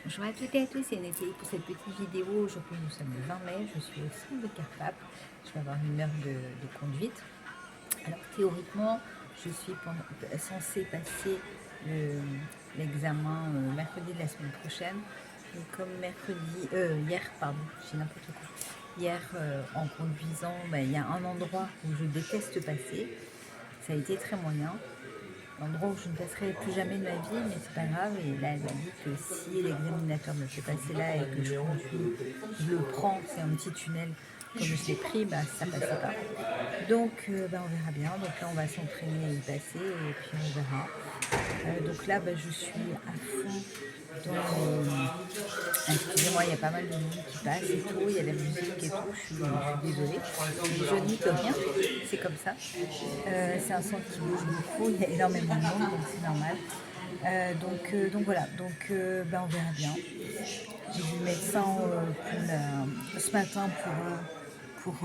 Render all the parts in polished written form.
Bonjour à toutes et à tous, c'est Nathalie pour cette petite vidéo. Aujourd'hui nous sommes le 20 mai, je suis au centre de Carpap. Je vais avoir une heure de conduite. Alors théoriquement, je suis censée passer l'examen mercredi de la semaine prochaine. Mais comme hier, pardon, j'ai n'importe quoi. Hier, en conduisant, il y a un endroit où je déteste passer. Ça a été très moyen. L'endroit où je ne passerai plus jamais de ma vie, mais c'est pas grave. Et là, elle m'a dit que si l'examinateur me fait passer là et que je conduis, je le prends, c'est un petit tunnel, comme je l'ai pris, ça passait pas. Donc, on verra bien. Donc là, on va s'entraîner à y passer et puis on verra. Donc là, je suis à fond dans excusez-moi, il y a pas mal de monde qui passe et tout, il y a la musique et tout, je suis désolée. Je n'y peux rien, c'est comme ça. C'est un centre qui bouge beaucoup, il y a énormément de monde, donc c'est normal. Donc voilà, on verra bien. J'ai vu le médecin ce matin pour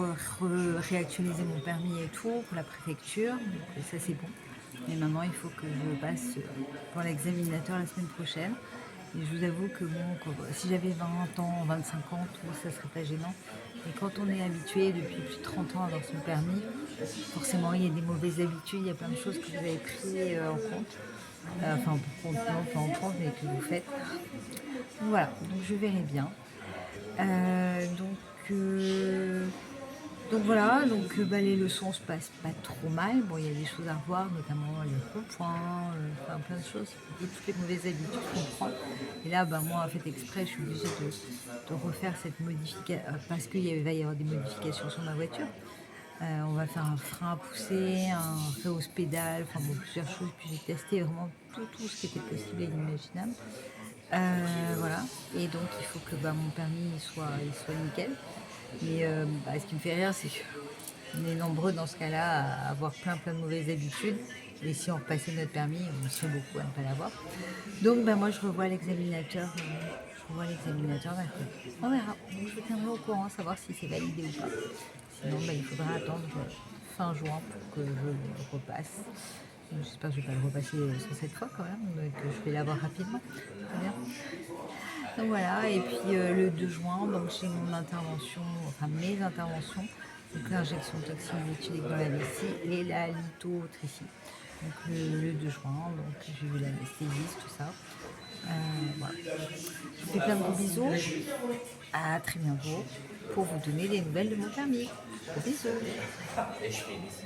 réactualiser mon permis et tout, pour la préfecture, donc ça c'est bon. Mais maintenant il faut que je passe pour l'examinateur la semaine prochaine. Et je vous avoue que si j'avais 20 ans, 25 ans, tout ça serait pas gênant. Et quand on est habitué depuis plus de 30 ans à avoir son permis, forcément il y a des mauvaises habitudes, il y a plein de choses que vous avez pris en compte. Enfin, non, pas en compte, mais que vous faites. Voilà, donc je verrai bien. Euh, donc, euh, donc voilà, les leçons se passent pas trop mal. Bon, il y a des choses à revoir, notamment les ronds-points, plein de choses, toutes les mauvaises habitudes qu'on prend. Et là, moi, en fait, exprès, je suis obligée de refaire cette modification parce qu'il va y avoir des modifications sur ma voiture. On va faire un frein à pousser, un rehausse pédale, enfin bon, plusieurs choses. Puis j'ai testé vraiment tout ce qui était possible et inimaginable. Voilà, et donc il faut que mon permis il soit nickel. Mais ce qui me fait rire, c'est qu'on est nombreux dans ce cas-là à avoir plein de mauvaises habitudes. Et si on repassait notre permis, on serait beaucoup à ne pas l'avoir. Donc moi je revois l'examinateur. Mercredi. On verra. Donc je vous tiendrai au courant, savoir si c'est validé ou pas. Sinon il faudra attendre fin juin pour que je repasse. J'espère que je ne vais pas le repasser sur cette fois quand même, mais que je vais l'avoir rapidement. Très bien. Donc voilà, et puis le 2 juin, donc j'ai mon intervention, enfin mes interventions, donc l'injection toxine dans la vessie et la lithotripsie. Donc le 2 juin, donc j'ai vu l'anesthésiste, tout ça. Voilà. Je vous fais plein de gros bisous. À très bientôt pour vous donner des nouvelles de mon permis. Gros bisous.